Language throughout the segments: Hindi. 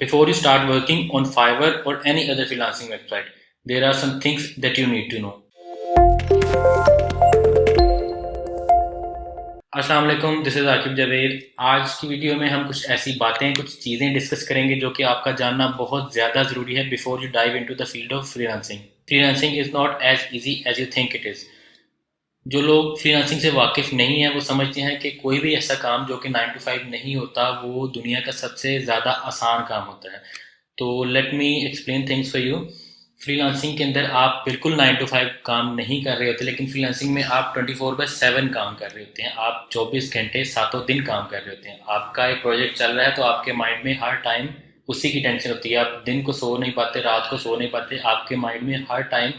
Before you start working on Fiverr or any other freelancing website, there are some things that you need to know. अस्सलाम वालेकुम, दिस इज़ आकिब जावेद। आज की वीडियो में हम कुछ ऐसी बातें, कुछ चीज़ें डिस्कस करेंगे जो कि आपका जानना बहुत ज़्यादा ज़रूरी है before you dive into the field of freelancing. Freelancing is not as easy as you think it is. जो लोग फ्रीलांसिंग से वाकिफ़ नहीं हैं वो समझते हैं कि कोई भी ऐसा काम जो कि 9 टू 5 नहीं होता वो दुनिया का सबसे ज़्यादा आसान काम होता है। तो let me explain things for you. Freelancing के अंदर आप बिल्कुल 9 टू 5 काम नहीं कर रहे होते, लेकिन फ्रीलांसिंग में आप 24/7 काम कर रहे होते हैं। आप 24 घंटे सातों दिन काम कर रहे होते हैं। आपका एक प्रोजेक्ट चल रहा है तो आपके माइंड में हर टाइम उसी की टेंशन होती है। आप दिन को सो नहीं पाते, रात को सो नहीं पाते, आपके माइंड में हर टाइम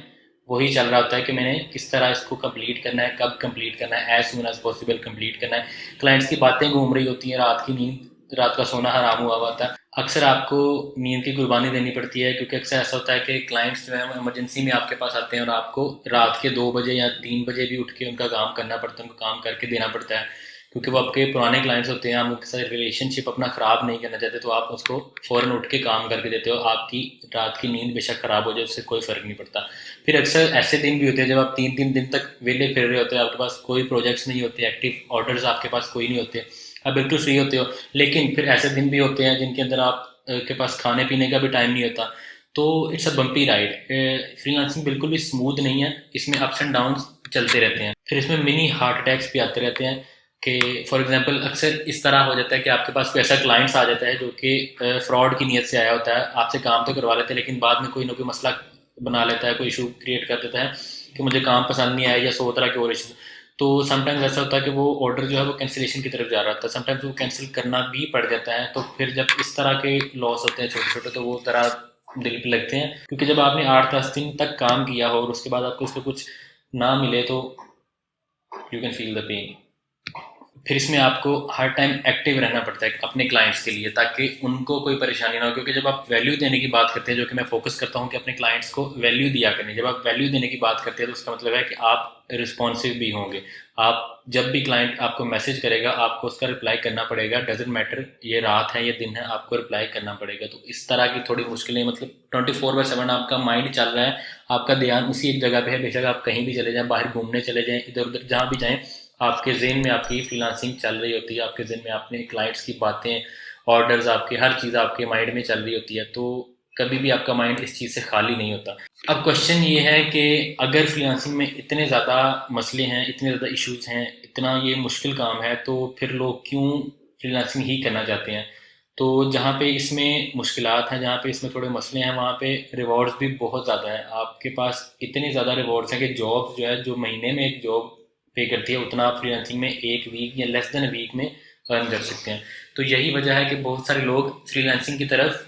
वही चल रहा होता है कि मैंने किस तरह इसको कंप्लीट करना है, कब कंप्लीट करना है, as soon as possible complete करना है। क्लाइंट्स की बातें घूम रही होती हैं, रात की नींद, रात का सोना हराम हुआ होता है। अक्सर आपको नींद की कुर्बानी देनी पड़ती है क्योंकि अक्सर ऐसा होता है कि क्लाइंट्स जो है इमरजेंसी में आपके पास आते हैं और आपको रात के 2 बजे या 3 बजे भी उठ के उनका काम करना पड़ता है, उनको काम करके देना पड़ता है क्योंकि वो आपके पुराने क्लाइंट्स होते हैं। आप उनके साथ रिलेशनशिप अपना ख़राब नहीं करना चाहते तो आप उसको फ़ौरन उठ के काम करके देते हो। आपकी रात की नींद बेशक ख़राब हो जाए, उससे कोई फ़र्क नहीं पड़ता। फिर अक्सर ऐसे दिन भी होते हैं जब आप 3-3 दिन तक वेले फिर रहे होते हैं, आपके पास कोई प्रोजेक्ट्स नहीं होते, एक्टिव ऑर्डर्स आपके पास कोई नहीं होते, आप बिल्कुल फ्री होते हो। लेकिन फिर ऐसे दिन भी होते हैं जिनके अंदर आप के पास खाने पीने का भी टाइम नहीं होता। तो it's a bumpy ride. Freelancing बिल्कुल भी स्मूथ नहीं है, इसमें अप्स एंड डाउन्स चलते रहते हैं। फिर इसमें मिनी हार्ट अटैक्स भी आते रहते हैं कि फॉर एग्जांपल अक्सर इस तरह हो जाता है कि आपके पास कोई ऐसा क्लाइंट्स आ जाता है जो कि फ्रॉड की नीयत से आया होता है, आपसे काम तो करवा लेते हैं लेकिन बाद में कोई ना कोई मसला बना लेता है, कोई इशू क्रिएट कर देता है कि मुझे काम पसंद नहीं आया या 100 तरह के और इशू। तो समटाइम्स ऐसा होता है कि वो ऑर्डर जो है वो कैंसिलेशन की तरफ जा रहा होता है, समटाइम्स वो कैंसिल करना भी पड़ जाता है। तो फिर जब इस तरह के लॉस होते हैं छोटे छोटे तो वो तरह दिल पे लगते हैं क्योंकि जब आपने 8-10 दिन तक काम किया हो और उसके बाद आपको उसको कुछ ना मिले तो you can feel the pain. फिर इसमें आपको हर टाइम एक्टिव रहना पड़ता है अपने क्लाइंट्स के लिए ताकि उनको कोई परेशानी ना हो, क्योंकि जब आप वैल्यू देने की बात करते हैं, जो कि मैं फोकस करता हूँ कि अपने क्लाइंट्स को वैल्यू दिया करें, जब आप वैल्यू देने की बात करते हैं तो उसका मतलब है कि आप रिस्पॉन्सिव भी होंगे। आप जब भी क्लाइंट आपको मैसेज करेगा आपको उसका रिप्लाई करना पड़ेगा, डजेंट मैटर ये रात है ये दिन है, आपको रिप्लाई करना पड़ेगा। तो इस तरह की थोड़ी मुश्किलें, मतलब 24/7 आपका माइंड चल रहा है, आपका ध्यान उसी एक जगह पे है। बेशक आप कहीं भी चले जाएं, बाहर घूमने चले जाएं, इधर उधर जहाँ भी जाएं, आपके ज़हन में आपकी फ्रीलांसिंग चल रही होती है, आपके ज़हन में अपने क्लाइंट्स की बातें, ऑर्डर्स, आपके हर चीज़ आपके माइंड में चल रही होती है। तो कभी भी आपका माइंड इस चीज़ से खाली नहीं होता। अब क्वेश्चन ये है कि अगर फ्रीलांसिंग में इतने ज़्यादा मसले हैं, इतने ज़्यादा इश्यूज़ हैं, इतना ये मुश्किल काम है, तो फिर लोग क्यों फ्रीलांसिंग ही करना चाहते हैं? तो जहाँ पे इसमें मुश्किलात हैं, जहाँ पे इसमें थोड़े मसले हैं, वहाँ पे रिवॉर्ड्स भी बहुत ज़्यादा है। आपके पास इतने ज़्यादा रिवॉर्ड्स हैं कि जॉब जो है, जो महीने में एक जॉब पे करती है उतना आप फ्रीलांसिंग में एक वीक या लेस देन वीक में अर्न कर सकते हैं। तो यही वजह है कि बहुत सारे लोग फ्रीलांसिंग की तरफ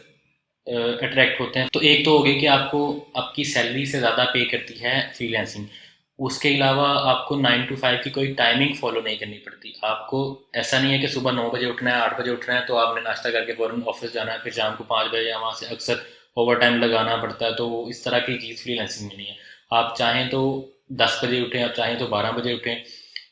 अट्रैक्ट होते हैं। तो एक तो हो गई कि आपको आपकी सैलरी से ज़्यादा पे करती है फ्रीलांसिंग। उसके अलावा आपको 9 to 5 की कोई टाइमिंग फॉलो नहीं करनी पड़ती। आपको ऐसा नहीं है कि सुबह 9 बजे उठना है, 8 बजे उठना है तो आपने नाश्ता करके फ़ौरन ऑफिस जाना है, फिर शाम को 5 बजे या वहाँ से अक्सर ओवर टाइम लगाना पड़ता है। तो इस तरह की चीज़ फ्रीलांसिंग में नहीं है। आप चाहें तो 10 बजे उठें, आप चाहें तो 12 बजे उठें।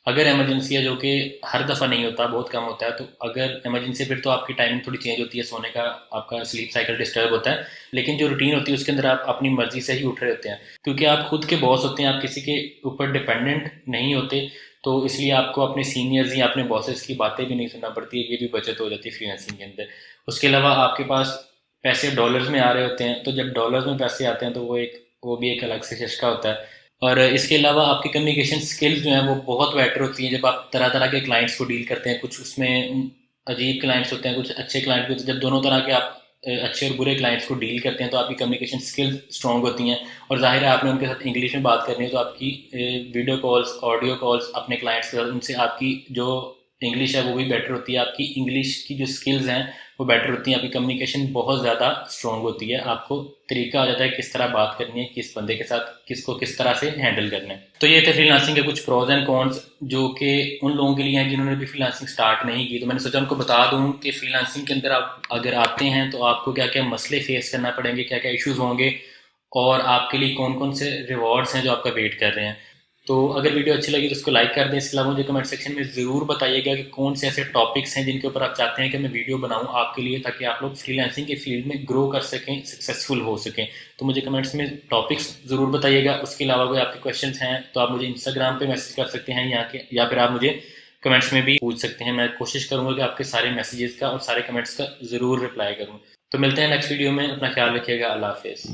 अगर इमरजेंसी है, जो कि हर दफ़ा नहीं होता, बहुत कम होता है, तो अगर इमरजेंसी फिर तो आपकी टाइमिंग थोड़ी चेंज होती है, सोने का आपका स्लीप साइकिल डिस्टर्ब होता है। लेकिन जो रूटीन होती है उसके अंदर आप अपनी मर्जी से ही उठ रहे होते हैं क्योंकि आप खुद के बॉस होते हैं, आप किसी के ऊपर डिपेंडेंट नहीं होते। तो इसलिए आपको अपने सीनियर्स या अपने बॉसेस की बातें भी नहीं सुनना पड़ती है, ये भी बचत हो जाती है फ्रीलांसिंग के अंदर। उसके अलावा आपके पास पैसे डॉलर्स में आ रहे होते हैं, तो जब डॉलर्स में पैसे आते हैं तो वो भी एक अलग से चस्का होता है। और इसके अलावा आपकी कम्युनिकेशन स्किल्स जो हैं वो बहुत बेटर होती हैं जब आप तरह तरह के क्लाइंट्स को डील करते हैं। कुछ उसमें अजीब क्लाइंट्स होते हैं, कुछ अच्छे क्लाइंट भी होते हैं। जब दोनों तरह के आप अच्छे और बुरे क्लाइंट्स को डील करते हैं तो आपकी कम्युनिकेशन स्किल्स स्ट्रॉन्ग होती हैं। और जाहिर है आपने उनके साथ इंग्लिश में बात करनी है तो आपकी वीडियो कॉल्स, ऑडियो कॉल्स अपने क्लाइंट्स के साथ, उनसे आपकी जो इंग्लिश है वो भी बेटर होती है। आपकी इंग्लिश की जो स्किल्स हैं वो बेटर होती हैं, आपकी कम्युनिकेशन बहुत ज़्यादा स्ट्रॉन्ग होती है। आपको तरीका आ जाता है किस तरह बात करनी है, किस बंदे के साथ किसको किस तरह से हैंडल करना है। तो ये थे फ्रीलांसिंग के कुछ प्रोज एंड कॉन्स जो कि उन लोगों के लिए हैं जिन्होंने भी फ्रीलांसिंग स्टार्ट नहीं की। तो मैंने सोचा उनको बता दूं कि फ्रीलांसिंग के अंदर आप अगर आते हैं तो आपको क्या क्या मसले फेस करना पड़ेंगे, क्या क्या इश्यूज होंगे और आपके लिए कौन कौन से रिवॉर्ड्स हैं जो आपका वेट कर रहे हैं। तो अगर वीडियो अच्छी लगी तो उसको लाइक कर दें। इसके अलावा मुझे कमेंट सेक्शन में ज़रूर बताइएगा कि कौन से ऐसे टॉपिक्स हैं जिनके ऊपर आप चाहते हैं कि मैं वीडियो बनाऊं आपके लिए, ताकि आप लोग फ्रीलांसिंग के फील्ड में ग्रो कर सकें, सक्सेसफुल हो सकें। तो मुझे कमेंट्स में टॉपिक्स ज़रूर बताइएगा। उसके अलावा कोई आपके क्वेश्चन हैं तो आप मुझे इंस्टाग्राम पर मैसेज कर सकते हैं या फिर आप मुझे कमेंट्स में भी पूछ सकते हैं। मैं कोशिश करूँगा कि आपके सारे मैसेजेस का और सारे कमेंट्स का ज़रूर रिप्लाई करूँ। तो मिलते हैं नेक्स्ट वीडियो में। अपना ख्याल रखिएगा। अल्लाह हाफिज़।